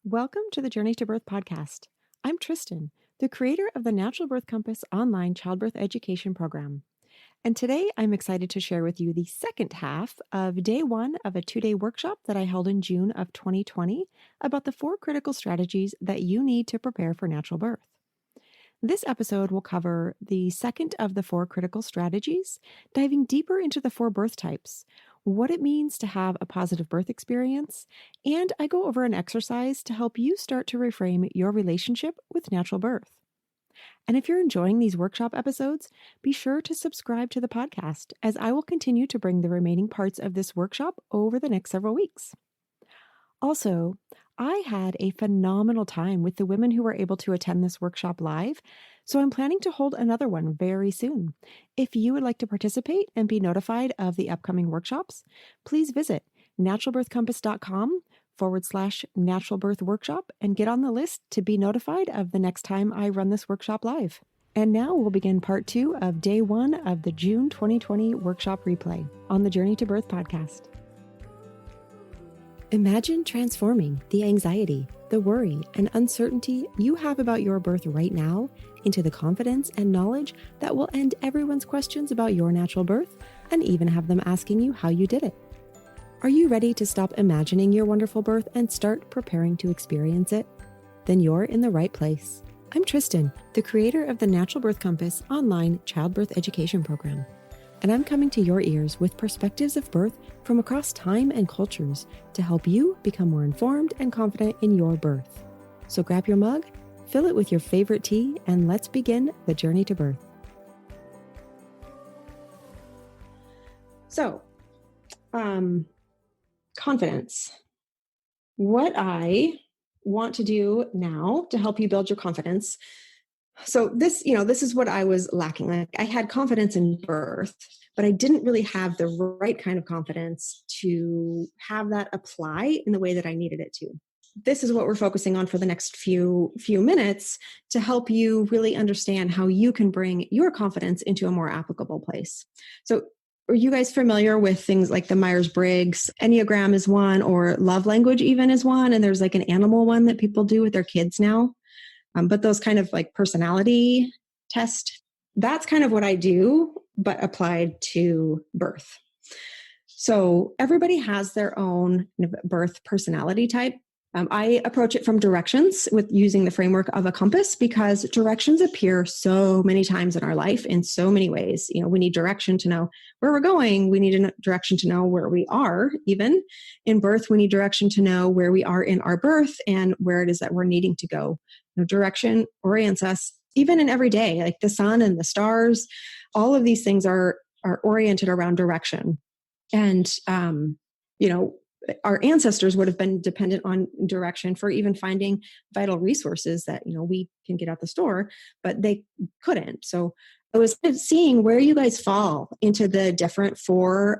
Welcome to the Journey to Birth podcast. I'm Tristan, the creator of the Natural Birth Compass online childbirth education program. And today I'm excited to share with you the second half of day one of a 2-day workshop that I held in June of 2020 about the 4 critical strategies that you need to prepare for natural birth. This episode will cover the second of the 4 critical strategies, diving deeper into the 4 birth types, what it means to have a positive birth experience, and I go over an exercise to help you start to reframe your relationship with natural birth. And if you're enjoying these workshop episodes, be sure to subscribe to the podcast as I will continue to bring the remaining parts of this workshop over the next several weeks. Also, I had a phenomenal time with the women who were able to attend this workshop live, so I'm planning to hold another one very soon. If you would like to participate and be notified of the upcoming workshops, please visit naturalbirthcompass.com/natural birth workshop and get on the list to be notified of the next time I run this workshop live. And now we'll begin part 2 of day 1 of the June 2020 workshop replay on the Journey to Birth podcast. Imagine transforming the anxiety, the worry, and uncertainty you have about your birth right now into the confidence and knowledge that will end everyone's questions about your natural birth and even have them asking you how you did it. Are you ready to stop imagining your wonderful birth and start preparing to experience it? Then you're in the right place. I'm Tristan, the creator of the Natural Birth Compass online childbirth education program. And I'm coming to your ears with perspectives of birth from across time and cultures to help you become more informed and confident in your birth. So grab your mug, fill it with your favorite tea, and let's begin the journey to birth. So, confidence. What I want to do now to help you build your confidence. So this is what I was lacking. Like I had confidence in birth, but I didn't really have the right kind of confidence to have that apply in the way that I needed it to. This is what we're focusing on for the next few minutes to help you really understand how you can bring your confidence into a more applicable place. So are you guys familiar with things like the Myers-Briggs? Enneagram is one, or love language even is one. And there's like an animal one that people do with their kids now. But those kind of like personality test, that's kind of what I do, but applied to birth. So everybody has their own birth personality type. I approach it from directions with using the framework of a compass because directions appear so many times in our life in so many ways. We need direction to know where we're going. We need a direction to know where we are. Even in birth, we need direction to know where we are in our birth and where it is that we're needing to go. Direction orients us even in every day, like the sun and the stars. All of these things are oriented around direction. And, our ancestors would have been dependent on direction for even finding vital resources that, we can get out the store, but they couldn't. So I was seeing where you guys fall into the different four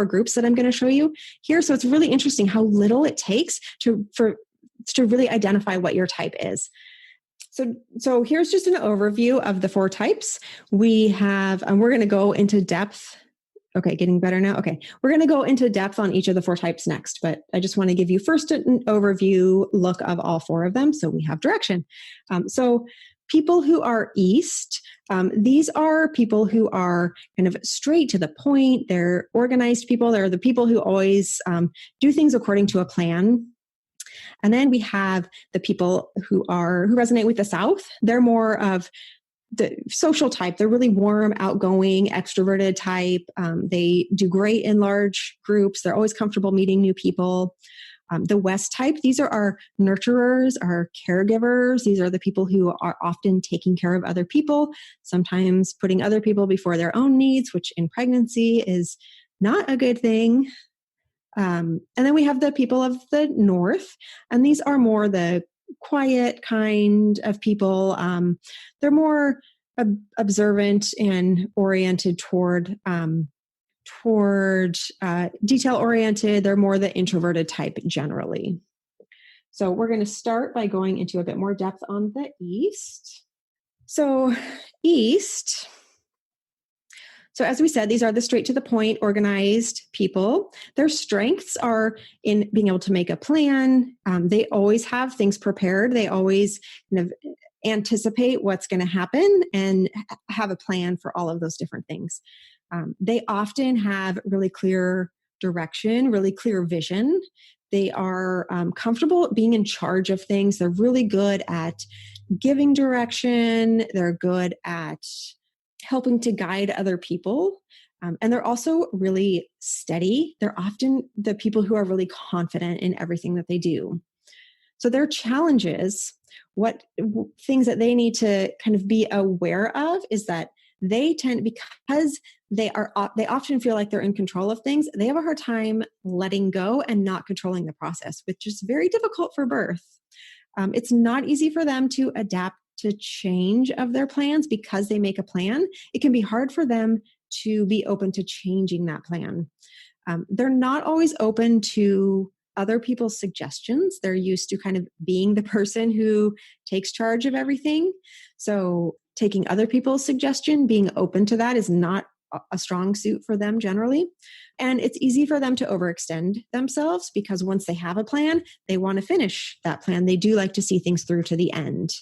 groups that I'm going to show you here. So it's really interesting how little it takes to really identify what your type is. So here's just an overview of the 4 types. We have, we're going to go into depth. Okay, getting better now. Okay, we're going to go into depth on each of the 4 types next, but I just want to give you first an overview look of all 4 of them. So we have direction. So people who are East, these are people who are kind of straight to the point. They're organized people. They're the people who always do things according to a plan. And then we have the people who resonate with the South. They're more of the social type. They're really warm, outgoing, extroverted type. They do great in large groups. They're always comfortable meeting new people. The West type, these are our nurturers, our caregivers. These are the people who are often taking care of other people, sometimes putting other people before their own needs, which in pregnancy is not a good thing. And then we have the people of the North, and these are more the quiet kind of people. They're more observant and oriented toward detail oriented. They're more the introverted type generally. So we're going to start by going into a bit more depth on the East. So East, So as we said, these are the straight to the point, organized people. Their strengths are in being able to make a plan. They always have things prepared. They always kind of anticipate what's going to happen and have a plan for all of those different things. They often have really clear direction, really clear vision. They are comfortable being in charge of things. They're really good at giving direction. They're good at helping to guide other people. And they're also really steady. They're often the people who are really confident in everything that they do. So their challenges, what things that they need to kind of be aware of is that they tend, because they often feel like they're in control of things, they have a hard time letting go and not controlling the process, which is very difficult for birth. It's not easy for them to adapt to change of their plans because they make a plan. It can be hard for them to be open to changing that plan. They're not always open to other people's suggestions. They're used to kind of being the person who takes charge of everything. So taking other people's suggestion, being open to that is not a strong suit for them generally. And it's easy for them to overextend themselves because once they have a plan, they want to finish that plan. They do like to see things through to the end.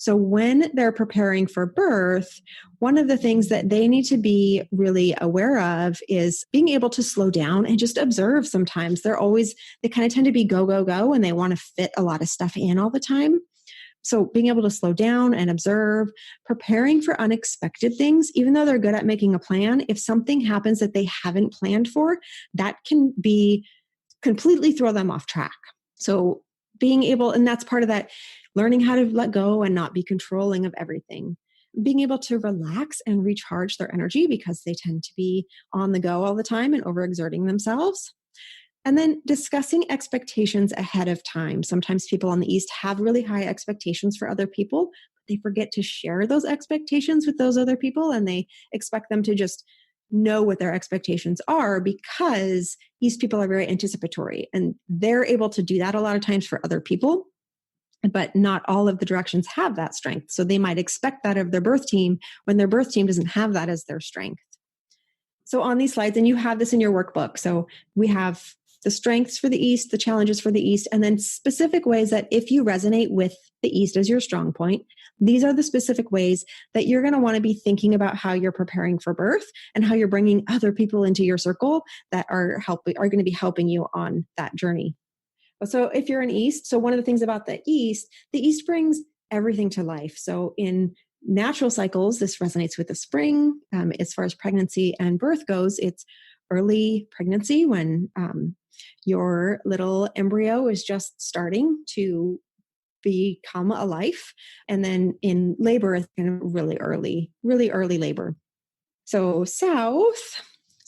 So when they're preparing for birth, one of the things that they need to be really aware of is being able to slow down and just observe sometimes. They kind of tend to be go, go, go, and they want to fit a lot of stuff in all the time. So being able to slow down and observe, preparing for unexpected things, even though they're good at making a plan, if something happens that they haven't planned for, that can be completely throw them off track. So being able, and that's part of that, learning how to let go and not be controlling of everything. Being able to relax and recharge their energy because they tend to be on the go all the time and overexerting themselves. And then discussing expectations ahead of time. Sometimes people on the East have really high expectations for other people, but they forget to share those expectations with those other people, and they expect them to just know what their expectations are because East people are very anticipatory, and they're able to do that a lot of times for other people. But not all of the directions have that strength. So they might expect that of their birth team when their birth team doesn't have that as their strength. So on these slides, and you have this in your workbook. So we have the strengths for the East, the challenges for the East, and then specific ways that if you resonate with the East as your strong point, these are the specific ways that you're going to want to be thinking about how you're preparing for birth and how you're bringing other people into your circle that are going to be helping you on that journey. So if you're an East, so one of the things about the East brings everything to life. So in natural cycles, this resonates with the spring. As far as pregnancy and birth goes, it's early pregnancy when your little embryo is just starting to become a life. And then in labor, it's kind of really early labor. So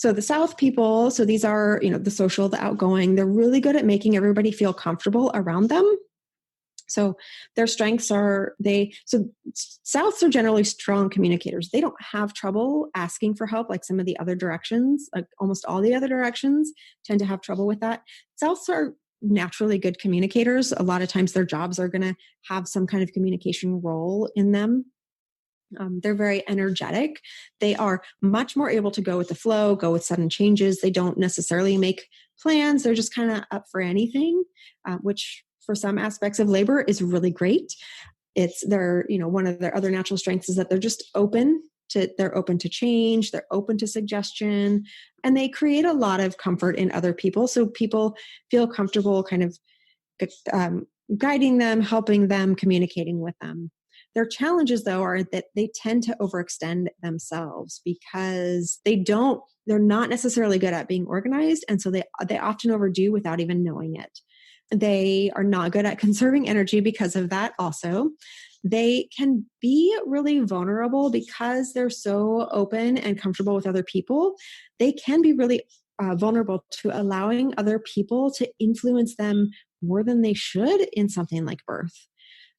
the South people, so these are, the social, the outgoing, they're really good at making everybody feel comfortable around them. So their strengths are, Souths are generally strong communicators. They don't have trouble asking for help like some of the other directions, like almost all the other directions tend to have trouble with that. Souths are naturally good communicators. A lot of times their jobs are going to have some kind of communication role in them. They're very energetic. They are much more able to go with the flow, go with sudden changes. They don't necessarily make plans. They're just kind of up for anything, which for some aspects of labor is really great. It's one of their other natural strengths is that they're just they're open to change. They're open to suggestion, and they create a lot of comfort in other people. So people feel comfortable kind of guiding them, helping them, communicating with them. Their challenges, though, are that they tend to overextend themselves because they're not necessarily good at being organized. And so they often overdo without even knowing it. They are not good at conserving energy because of that also. They can be really vulnerable because they're so open and comfortable with other people. They can be really vulnerable to allowing other people to influence them more than they should in something like birth.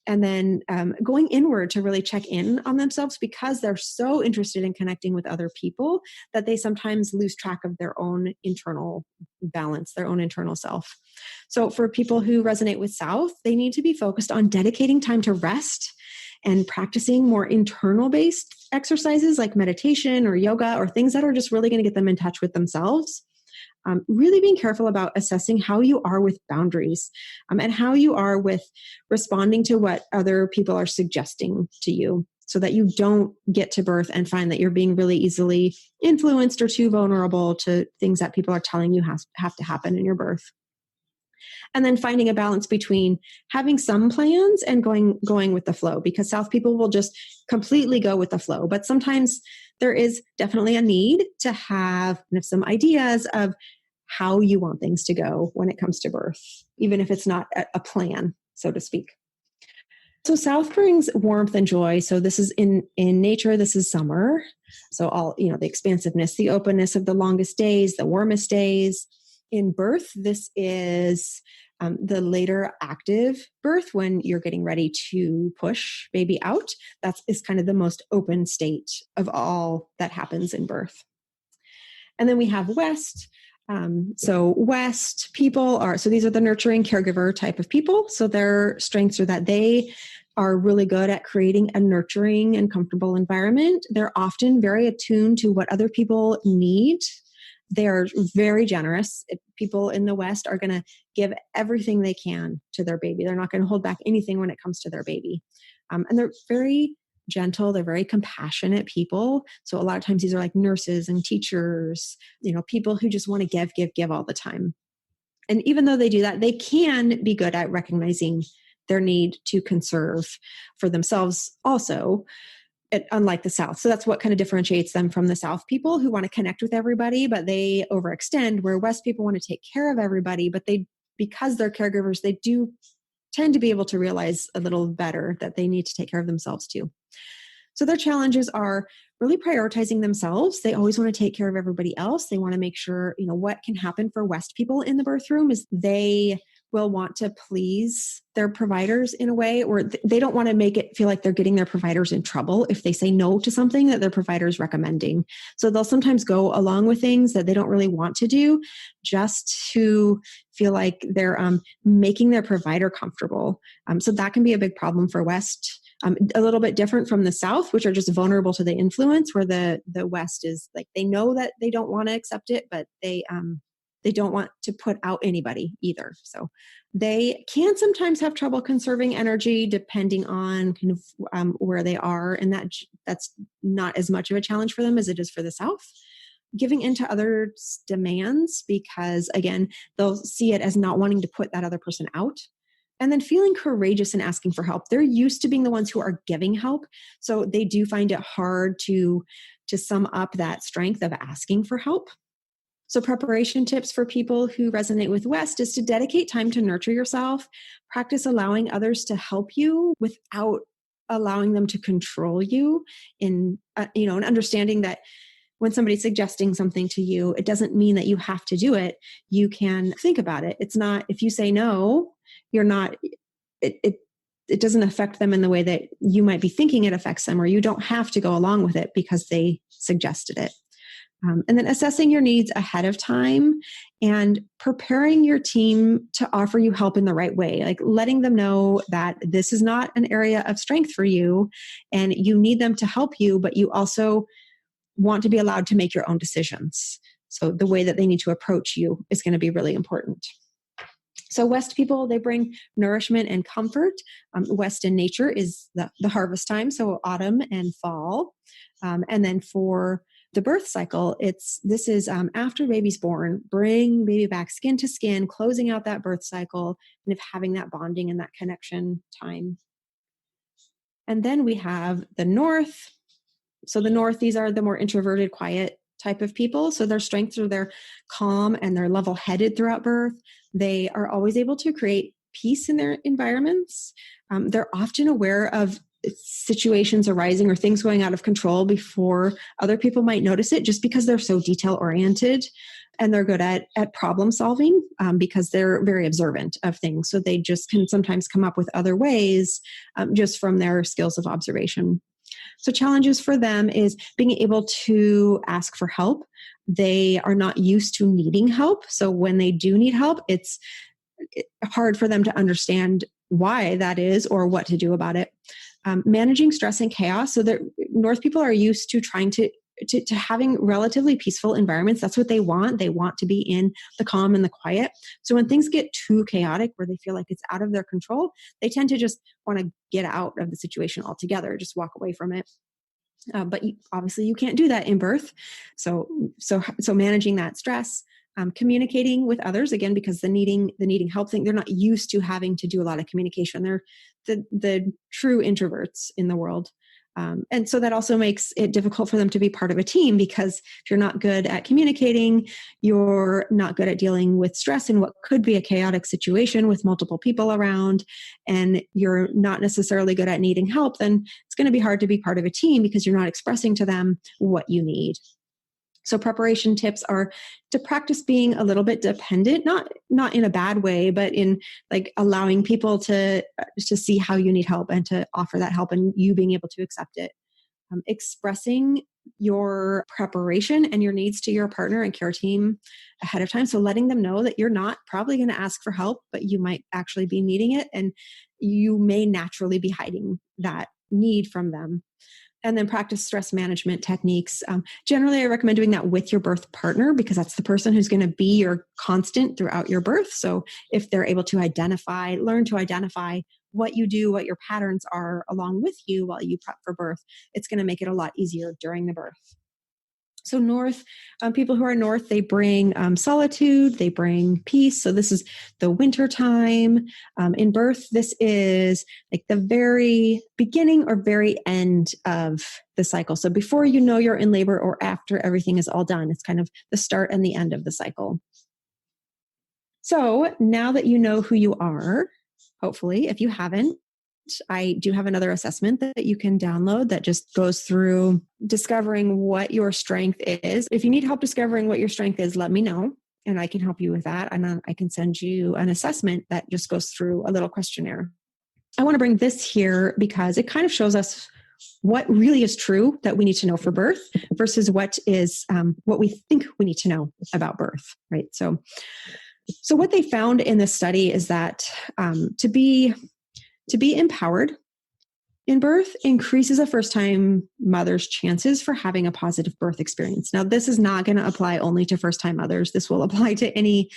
And then going inward to really check in on themselves because they're so interested in connecting with other people that they sometimes lose track of their own internal balance, their own internal self. So for people who resonate with South, they need to be focused on dedicating time to rest and practicing more internal based exercises like meditation or yoga or things that are just really going to get them in touch with themselves. Really being careful about assessing how you are with boundaries and how you are with responding to what other people are suggesting to you, so that you don't get to birth and find that you're being really easily influenced or too vulnerable to things that people are telling you have to happen in your birth. And then finding a balance between having some plans and going with the flow, because South people will just completely go with the flow. But sometimes there is definitely a need to have some ideas of how you want things to go when it comes to birth, even if it's not a plan, so to speak. So South brings warmth and joy. So this is in nature, this is summer. So all, the expansiveness, the openness of the longest days, the warmest days. In birth, this is the later active birth, when you're getting ready to push baby out. That is kind of the most open state of all that happens in birth. And then we have West. So West people these are the nurturing caregiver type of people. So their strengths are that they are really good at creating a nurturing and comfortable environment. They're often very attuned to what other people need. They're very generous. People in the West are going to give everything they can to their baby. They're not going to hold back anything when it comes to their baby. And they're very gentle. They're very compassionate people. So a lot of times these are like nurses and teachers, people who just want to give all the time. And even though they do that, they can be good at recognizing their need to conserve for themselves also, unlike the South. So that's what kind of differentiates them from the South people, who want to connect with everybody, but they overextend, where West people want to take care of everybody, but because they're caregivers, they do tend to be able to realize a little better that they need to take care of themselves too. So their challenges are really prioritizing themselves. They always want to take care of everybody else. They want to make sure, what can happen for West people in the birth room is they will want to please their providers in a way, or they don't want to make it feel like they're getting their providers in trouble if they say no to something that their provider is recommending. So they'll sometimes go along with things that they don't really want to do, just to feel like they're making their provider comfortable. So that can be a big problem for West. A little bit different from the South, which are just vulnerable to the influence, where the West is like, they know that they don't want to accept it, but they don't want to put out anybody either. So they can sometimes have trouble conserving energy depending on kind of where they are. And that's not as much of a challenge for them as it is for the South. Giving into others' demands, because again, they'll see it as not wanting to put that other person out. And then feeling courageous and asking for help. They're used to being the ones who are giving help. So they do find it hard to sum up that strength of asking for help. So preparation tips for people who resonate with West is to dedicate time to nurture yourself, practice allowing others to help you without allowing them to control you, and understanding that when somebody's suggesting something to you, it doesn't mean that you have to do it. You can think about it. It's not, if you say no, you're not, it doesn't affect them in the way that you might be thinking it affects them, or you don't have to go along with it because they suggested it. And then assessing your needs ahead of time and preparing your team to offer you help in the right way, like letting them know that this is not an area of strength for you and you need them to help you, but you also want to be allowed to make your own decisions. So the way that they need to approach you is going to be really important. So West people, they bring nourishment and comfort. West in nature is the harvest time, so autumn and fall. And then for the birth cycle, this is after baby's born, bring baby back skin to skin, closing out that birth cycle, and having that bonding and that connection time. And then we have the North. So the North, these are the more introverted, quiet type of people. So their strengths are they're calm and they're level-headed throughout birth. They are always able to create peace in their environments. They're often aware of situations arising or things going out of control before other people might notice it, just because they're so detail oriented, and they're good at problem solving because they're very observant of things. So they just can sometimes come up with other ways just from their skills of observation. So challenges for them is being able to ask for help. They are not used to needing help. So when they do need help, it's hard for them to understand why that is or what to do about it. Managing stress and chaos. So that North people are used to trying to having relatively peaceful environments. That's what they want. They want to be in the calm and the quiet. So when things get too chaotic, where they feel like it's out of their control, they tend to just want to get out of the situation altogether, just walk away from it. But obviously you can't do that in birth. So managing that stress, communicating with others, again, because the needing help thing, they're not used to having to do a lot of communication. They're the true introverts in the world. And so that also makes it difficult for them to be part of a team, because if you're not good at communicating, you're not good at dealing with stress in what could be a chaotic situation with multiple people around, and you're not necessarily good at needing help, then it's going to be hard to be part of a team because you're not expressing to them what you need. So preparation tips are to practice being a little bit dependent, not in a bad way, but in like allowing people to see how you need help and to offer that help, and you being able to accept it. Expressing your preparation and your needs to your partner and care team ahead of time. So letting them know that you're not probably going to ask for help, but you might actually be needing it, and you may naturally be hiding that need from them. And then practice stress management techniques. Generally, I recommend doing that with your birth partner, because that's the person who's going to be your constant throughout your birth. So if they're able to learn to identify what you do, what your patterns are along with you while you prep for birth, it's going to make it a lot easier during the birth. So North, people who are North, they bring solitude, they bring peace. So this is the winter time. In birth, this is like the very beginning or very end of the cycle. So before you know you're in labor, or after everything is all done, it's kind of the start and the end of the cycle. So now that you know who you are, hopefully, if you haven't, I do have another assessment that you can download that just goes through discovering what your strength is. If you need help discovering what your strength is, let me know, and I can help you with that. And I can send you an assessment that just goes through a little questionnaire. I want to bring this here because it kind of shows us what really is true that we need to know for birth versus what is what we think we need to know about birth, right? So what they found in this study is that to be empowered in birth increases a first-time mother's chances for having a positive birth experience. Now, this is not going to apply only to first-time mothers. This will apply to any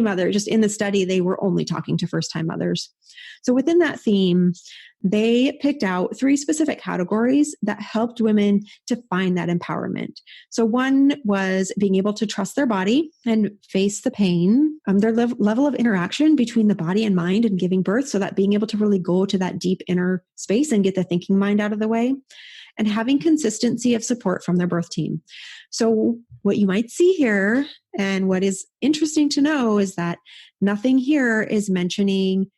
mother. Just in the study, they were only talking to first-time mothers. So within that theme, they picked out 3 specific categories that helped women to find that empowerment. So one was being able to trust their body and face the pain, their level of interaction between the body and mind and giving birth, so that being able to really go to that deep inner space and get the thinking mind out of the way, and having consistency of support from their birth team. So what you might see here, and what is interesting to know, is that nothing here is mentioning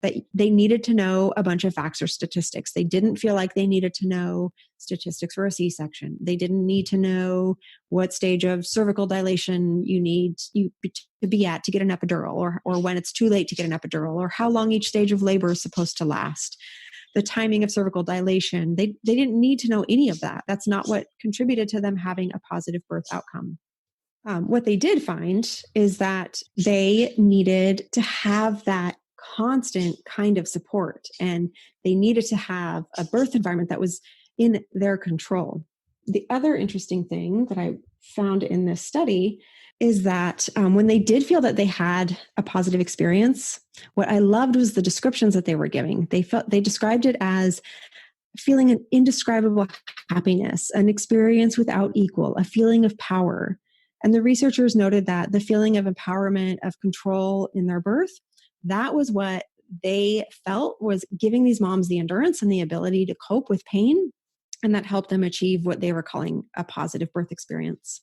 that they needed to know a bunch of facts or statistics. They didn't feel like they needed to know statistics for a C-section. They didn't need to know what stage of cervical dilation you need to be at to get an epidural, or when it's too late to get an epidural, or how long each stage of labor is supposed to last, the timing of cervical dilation. They didn't need to know any of that. That's not what contributed to them having a positive birth outcome. What they did find is that they needed to have that constant kind of support, and they needed to have a birth environment that was in their control. The other interesting thing that I found in this study is that when they did feel that they had a positive experience, what I loved was the descriptions that they were giving. They described it as feeling an indescribable happiness, an experience without equal, a feeling of power. And the researchers noted that the feeling of empowerment, of control in their birth, that was what they felt was giving these moms the endurance and the ability to cope with pain, and that helped them achieve what they were calling a positive birth experience.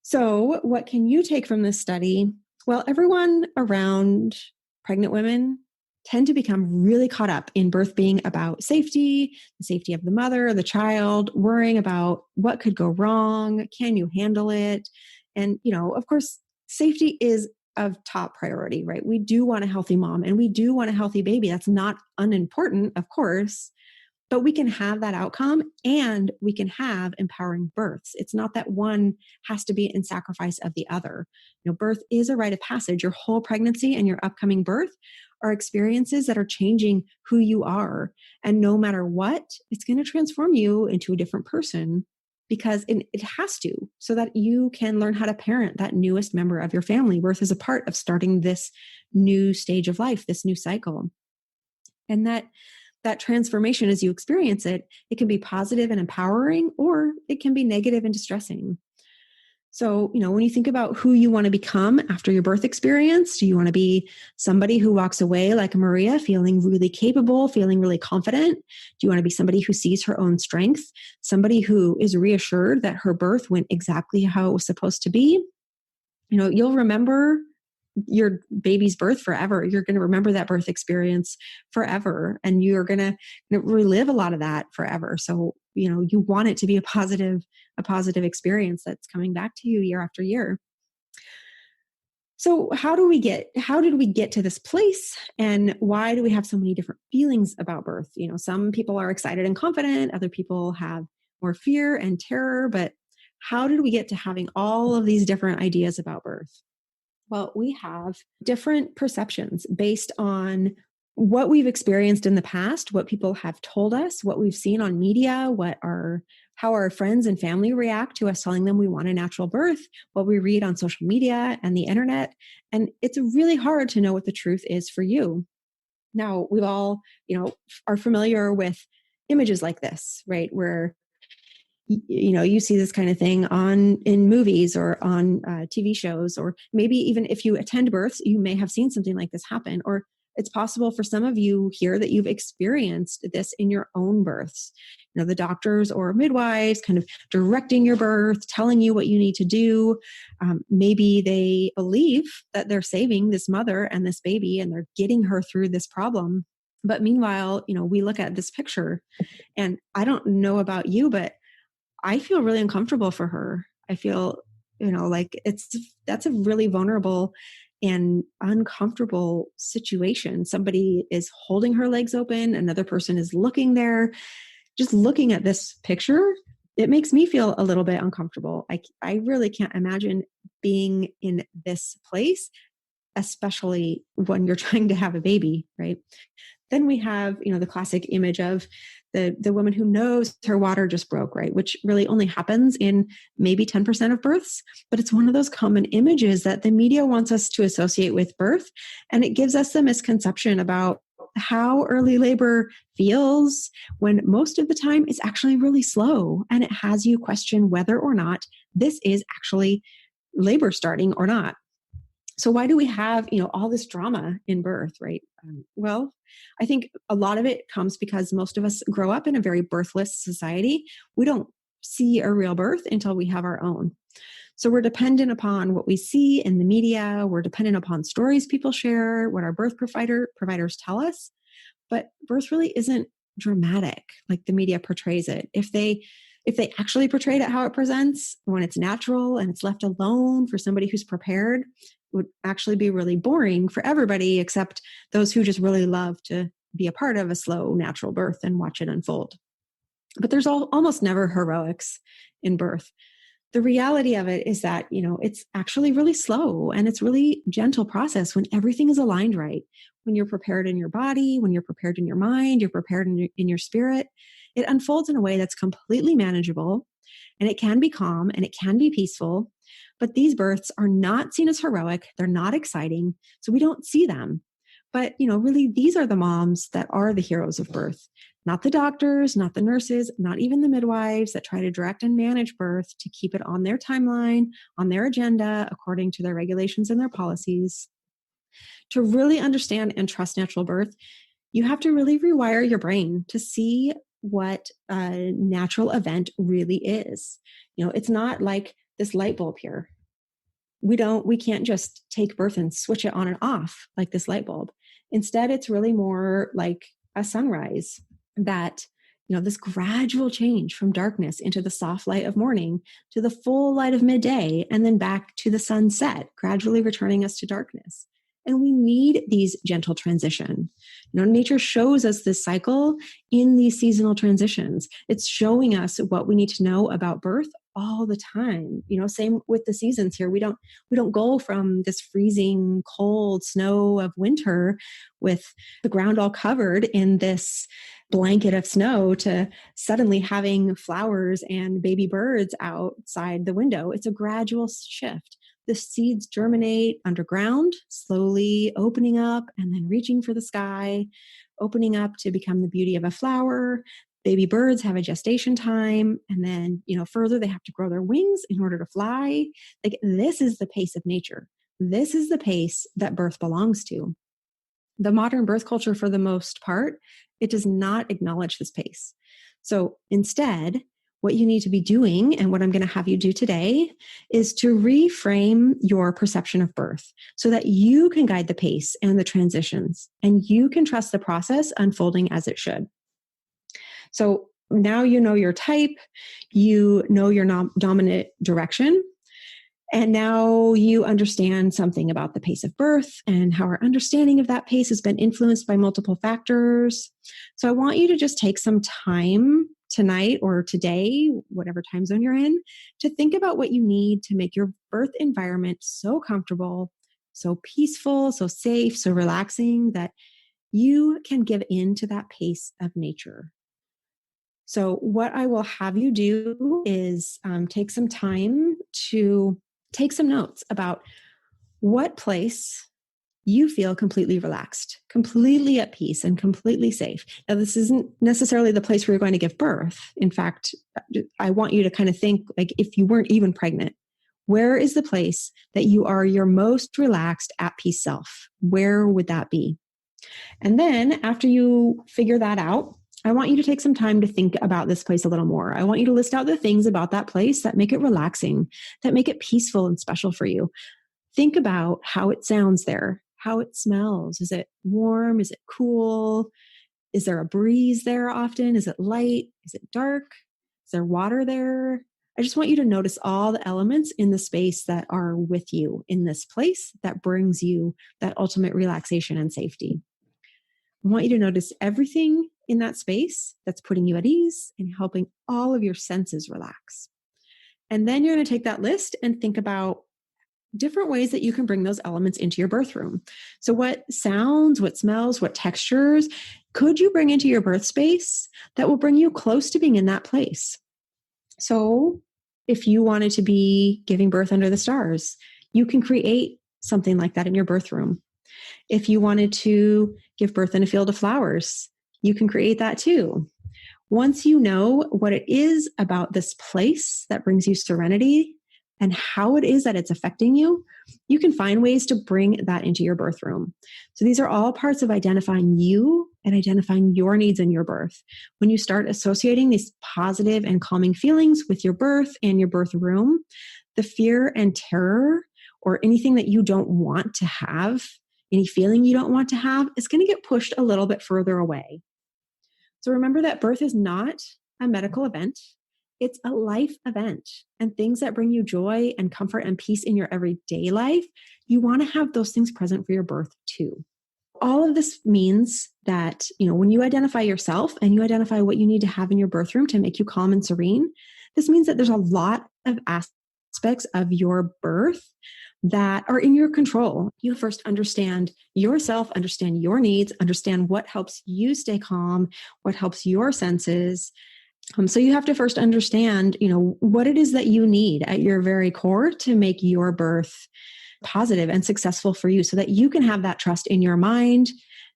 So what can you take from this study? Well, everyone around pregnant women tend to become really caught up in birth being about safety, the safety of the mother, the child, worrying about what could go wrong, can you handle it? And, of course, safety is of top priority, right? We do want a healthy mom and we do want a healthy baby. That's not unimportant, of course, but we can have that outcome and we can have empowering births. It's not that one has to be in sacrifice of the other. Birth is a rite of passage. Your whole pregnancy and your upcoming birth are experiences that are changing who you are. And no matter what, it's going to transform you into a different person, because it has to, so that you can learn how to parent that newest member of your family. Birth is a part of starting this new stage of life, this new cycle. And that transformation, as you experience it, it can be positive and empowering, or it can be negative and distressing. So, when you think about who you want to become after your birth experience, do you want to be somebody who walks away like Maria, feeling really capable, feeling really confident? Do you want to be somebody who sees her own strength, somebody who is reassured that her birth went exactly how it was supposed to be? You'll remember your baby's birth forever. You're going to remember that birth experience forever, and you're going to relive a lot of that forever. So, you want it to be a positive experience that's coming back to you year after year. So how did we get to this place, and why do we have so many different feelings about birth? Some people are excited and confident, other people have more fear and terror, but how did we get to having all of these different ideas about birth? Well, we have different perceptions based on what we've experienced in the past, what people have told us, what we've seen on media, how our friends and family react to us telling them we want a natural birth, what we read on social media and the internet. And it's really hard to know what the truth is for you. Now, we've all, are familiar with images like this, right? Where you see this kind of thing in movies or on TV shows, or maybe even if you attend births, you may have seen something like this happen. Or it's possible for some of you here that you've experienced this in your own births. The doctors or midwives kind of directing your birth, telling you what you need to do. Maybe they believe that they're saving this mother and this baby, and they're getting her through this problem. But meanwhile, we look at this picture, and I don't know about you, but I feel really uncomfortable for her. I feel, like that's a really vulnerable and uncomfortable situation. Somebody is holding her legs open. Another person is looking there. Just looking at this picture, it makes me feel a little bit uncomfortable. I really can't imagine being in this place, especially when you're trying to have a baby, right? Then we have, the classic image of the woman who knows her water just broke, right? Which really only happens in maybe 10% of births, but it's one of those common images that the media wants us to associate with birth. And it gives us the misconception about how early labor feels, when most of the time it's actually really slow, and it has you question whether or not this is actually labor starting or not. So why do we have, all this drama in birth, right? Well, I think a lot of it comes because most of us grow up in a very birthless society. We don't see a real birth until we have our own. So we're dependent upon what we see in the media. We're dependent upon stories people share, what our birth providers tell us. But birth really isn't dramatic like the media portrays it. If they actually portrayed it how it presents, when it's natural and it's left alone for somebody who's prepared, it would actually be really boring for everybody except those who just really love to be a part of a slow natural birth and watch it unfold. But there's almost never heroics in birth. The reality of it is that, it's actually really slow, and it's really gentle process when everything is aligned right. When you're prepared in your body, when you're prepared in your mind, you're prepared in your spirit, it unfolds in a way that's completely manageable, and it can be calm and it can be peaceful. But these births are not seen as heroic. They're not exciting. So we don't see them. But, really, these are the moms that are the heroes of birth, not the doctors, not the nurses, not even the midwives that try to direct and manage birth to keep it on their timeline, on their agenda, according to their regulations and their policies. To really understand and trust natural birth, you have to really rewire your brain to see what a natural event really is. It's not like this light bulb here. We can't just take birth and switch it on and off like this light bulb. Instead, it's really more like a sunrise, that, this gradual change from darkness into the soft light of morning to the full light of midday, and then back to the sunset, gradually returning us to darkness. And we need these gentle transition. Nature shows us this cycle in these seasonal transitions. It's showing us what we need to know about birth all the time. Same with the seasons here. We don't go from this freezing cold snow of winter with the ground all covered in this blanket of snow to suddenly having flowers and baby birds outside the window. It's a gradual shift. The seeds germinate underground, slowly opening up and then reaching for the sky, opening up to become the beauty of a flower. Baby birds have a gestation time, and then, further, they have to grow their wings in order to fly. Like, this is the pace of nature. This is the pace that birth belongs to. The modern birth culture, for the most part, it does not acknowledge this pace. So instead, what you need to be doing, and what I'm going to have you do today, is to reframe your perception of birth so that you can guide the pace and the transitions, and you can trust the process unfolding as it should. So now you know your type, you know your dominant direction, and now you understand something about the pace of birth and how our understanding of that pace has been influenced by multiple factors. So I want you to just take some time tonight or today, whatever time zone you're in, to think about what you need to make your birth environment so comfortable, so peaceful, so safe, so relaxing that you can give in to that pace of nature. So what I will have you do is take some time to take some notes about what place you feel completely relaxed, completely at peace, and completely safe. Now, this isn't necessarily the place where you're going to give birth. In fact, I want you to kind of think like if you weren't even pregnant, where is the place that you are your most relaxed, at peace self? Where would that be? And then after you figure that out, I want you to take some time to think about this place a little more. I want you to list out the things about that place that make it relaxing, that make it peaceful and special for you. Think about how it sounds there, how it smells. Is it warm? Is it cool? Is there a breeze there often? Is it light? Is it dark? Is there water there? I just want you to notice all the elements in the space that are with you in this place that brings you that ultimate relaxation and safety. I want you to notice everything in that space that's putting you at ease and helping all of your senses relax. And then you're going to take that list and think about different ways that you can bring those elements into your birth room. So what sounds, what smells, what textures could you bring into your birth space that will bring you close to being in that place? So if you wanted to be giving birth under the stars, you can create something like that in your birth room. If you wanted to give birth in a field of flowers, you can create that too. Once you know what it is about this place that brings you serenity and how it is that it's affecting you, you can find ways to bring that into your birth room. So these are all parts of identifying you and identifying your needs in your birth. When you start associating these positive and calming feelings with your birth and your birth room, the fear and terror or anything that you don't want to have, any feeling you don't want to have, is going to get pushed a little bit further away. So remember that birth is not a medical event. It's a life event, and things that bring you joy and comfort and peace in your everyday life, you want to have those things present for your birth too. All of this means that, when you identify yourself and you identify what you need to have in your birth room to make you calm and serene, this means that there's a lot of aspects of your birth that are in your control. You first understand yourself, understand your needs, understand what helps you stay calm, what helps your senses. So you have to first understand, what it is that you need at your very core to make your birth positive and successful for you so that you can have that trust in your mind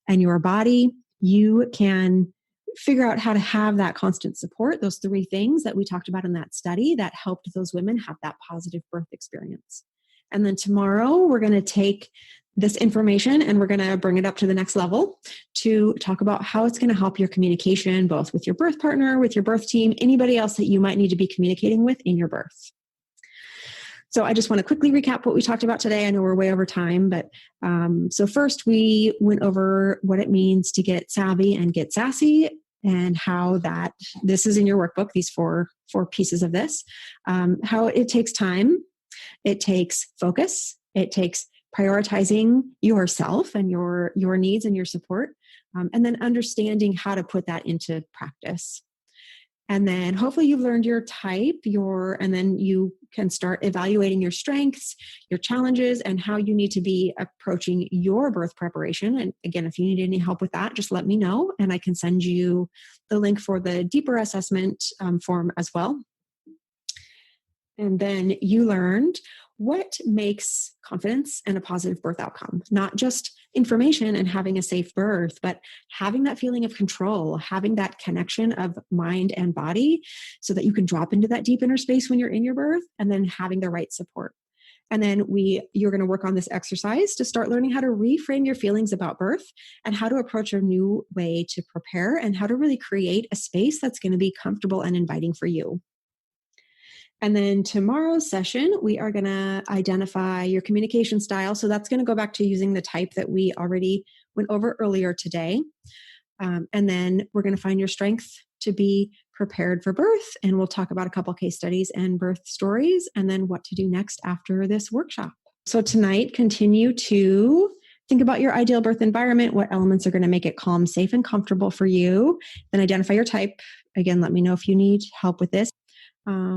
and your body. You can figure out how to have that constant support, those 3 things that we talked about in that study that helped those women have that positive birth experience. And then tomorrow, we're going to take this information and we're going to bring it up to the next level to talk about how it's going to help your communication, both with your birth partner, with your birth team, anybody else that you might need to be communicating with in your birth. So I just want to quickly recap what we talked about today. I know we're way over time, but so first we went over what it means to get savvy and get sassy, and how that this is in your workbook, these four pieces of this, how it takes time. It takes focus. It takes prioritizing yourself and your needs and your support, and then understanding how to put that into practice. And then hopefully you've learned your type, and then you can start evaluating your strengths, your challenges, and how you need to be approaching your birth preparation. And again, if you need any help with that, just let me know and I can send you the link for the deeper assessment form as well. And then you learned what makes confidence and a positive birth outcome, not just information and having a safe birth, but having that feeling of control, having that connection of mind and body so that you can drop into that deep inner space when you're in your birth, and then having the right support. And then you're going to work on this exercise to start learning how to reframe your feelings about birth and how to approach a new way to prepare and how to really create a space that's going to be comfortable and inviting for you. And then tomorrow's session, we are going to identify your communication style. So that's going to go back to using the type that we already went over earlier today. And then we're going to find your strength to be prepared for birth. And we'll talk about a couple case studies and birth stories, and then what to do next after this workshop. So tonight, continue to think about your ideal birth environment, what elements are going to make it calm, safe, and comfortable for you. Then identify your type. Again, let me know if you need help with this.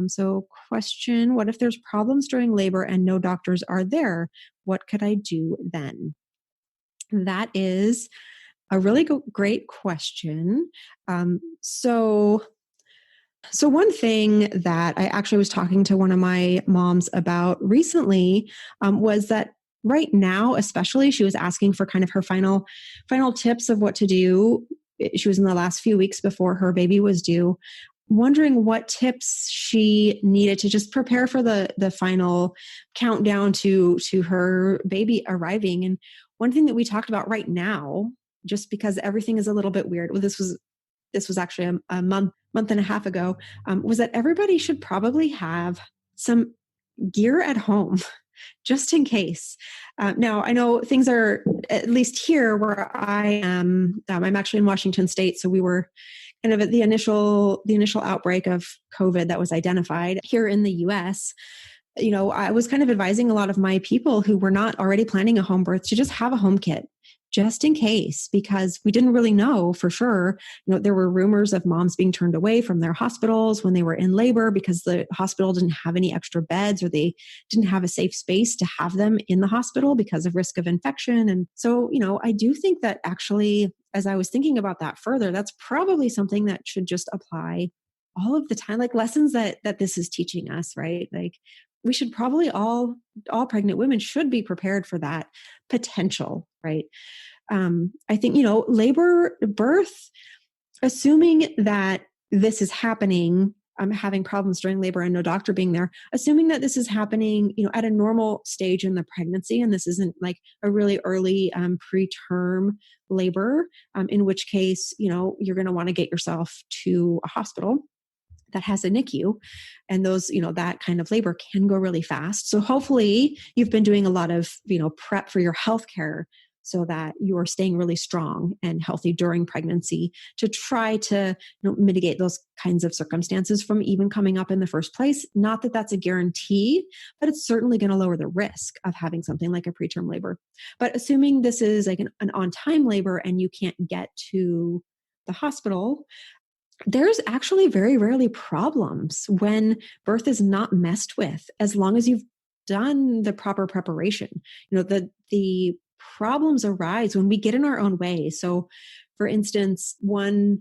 So question, what if there's problems during labor and no doctors are there? What could I do then? That is a really great question. So one thing that I actually was talking to one of my moms about recently was that right now, especially, she was asking for kind of her final tips of what to do. She was in the last few weeks before her baby was due, wondering what tips she needed to just prepare for the final countdown to her baby arriving. And one thing that we talked about right now, just because everything is a little bit weird, well, this was actually a month and a half ago, was that everybody should probably have some gear at home just in case. Now, I know things are, at least here where I am, I'm actually in Washington State, so we were kind of at the initial outbreak of COVID that was identified here in the US. I was kind of advising a lot of my people who were not already planning a home birth to just have a home kit just in case, because we didn't really know for sure. There were rumors of moms being turned away from their hospitals when they were in labor because the hospital didn't have any extra beds, or they didn't have a safe space to have them in the hospital because of risk of infection. And so, I do think that actually, as I was thinking about that further, that's probably something that should just apply all of the time, like lessons that this is teaching us, right? Like we should probably all pregnant women should be prepared for that potential, right? I think, labor, birth, assuming that this is happening, having problems during labor and no doctor being there, assuming that this is happening, at a normal stage in the pregnancy, and this isn't like a really early preterm labor, in which case, you're going to want to get yourself to a hospital that has a NICU, and those, that kind of labor can go really fast. So hopefully you've been doing a lot of, prep for your healthcare so that you're staying really strong and healthy during pregnancy to try to mitigate those kinds of circumstances from even coming up in the first place. Not that that's a guarantee, but it's certainly going to lower the risk of having something like a preterm labor. But assuming this is like an on-time labor and you can't get to the hospital, there's actually very rarely problems when birth is not messed with, as long as you've done the proper preparation. The problems arise when we get in our own way. So, for instance, one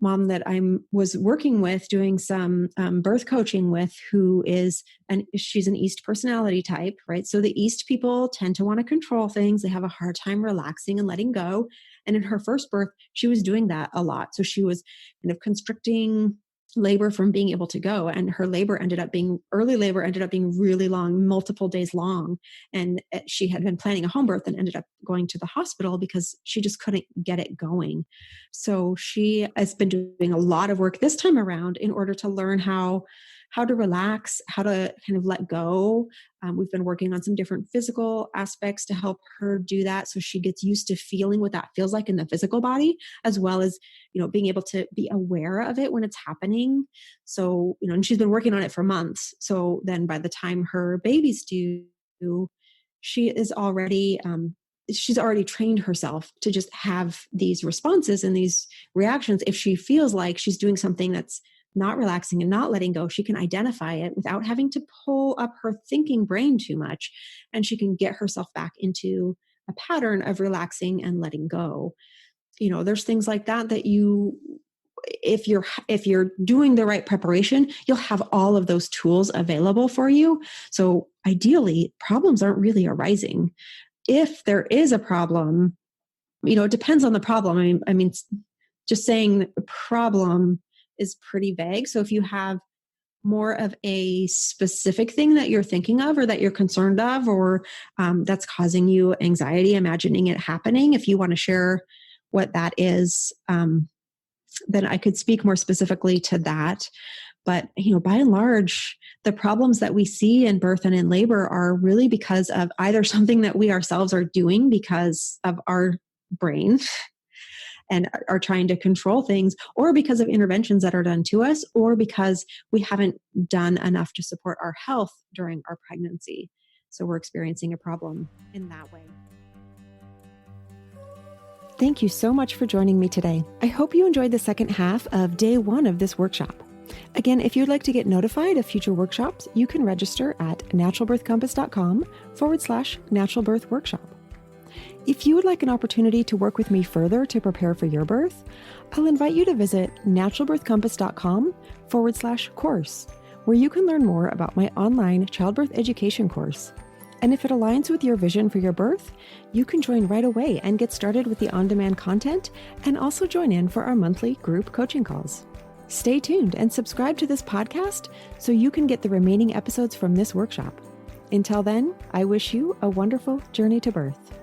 mom that I was working with, doing some birth coaching with, she's an East personality type, right? So the East people tend to want to control things. They have a hard time relaxing and letting go. And in her first birth, she was doing that a lot. So she was kind of constricting labor from being able to go. And her early labor ended up being really long, multiple days long. And she had been planning a home birth and ended up going to the hospital because she just couldn't get it going. So she has been doing a lot of work this time around in order to learn how to relax, how to kind of let go. We've been working on some different physical aspects to help her do that, so she gets used to feeling what that feels like in the physical body, as well as, being able to be aware of it when it's happening. So, and she's been working on it for months. So then by the time her baby's due, she is already, she's already trained herself to just have these responses and these reactions if she feels like she's doing something that's not relaxing and not letting go, she can identify it without having to pull up her thinking brain too much. And she can get herself back into a pattern of relaxing and letting go. There's things like that you, if you're doing the right preparation, you'll have all of those tools available for you. So ideally, problems aren't really arising. If there is a problem, it depends on the problem. I mean, just saying the problem is pretty vague. So if you have more of a specific thing that you're thinking of or that you're concerned of, or that's causing you anxiety, imagining it happening, if you want to share what that is, then I could speak more specifically to that. But, by and large, the problems that we see in birth and in labor are really because of either something that we ourselves are doing because of our brain and are trying to control things, or because of interventions that are done to us, or because we haven't done enough to support our health during our pregnancy. So we're experiencing a problem in that way. Thank you so much for joining me today. I hope you enjoyed the second half of day 1 of this workshop. Again, if you'd like to get notified of future workshops, you can register at naturalbirthcompass.com/natural birth workshop. If you would like an opportunity to work with me further to prepare for your birth, I'll invite you to visit naturalbirthcompass.com/course, where you can learn more about my online childbirth education course. And if it aligns with your vision for your birth, you can join right away and get started with the on-demand content, and also join in for our monthly group coaching calls. Stay tuned and subscribe to this podcast so you can get the remaining episodes from this workshop. Until then, I wish you a wonderful journey to birth.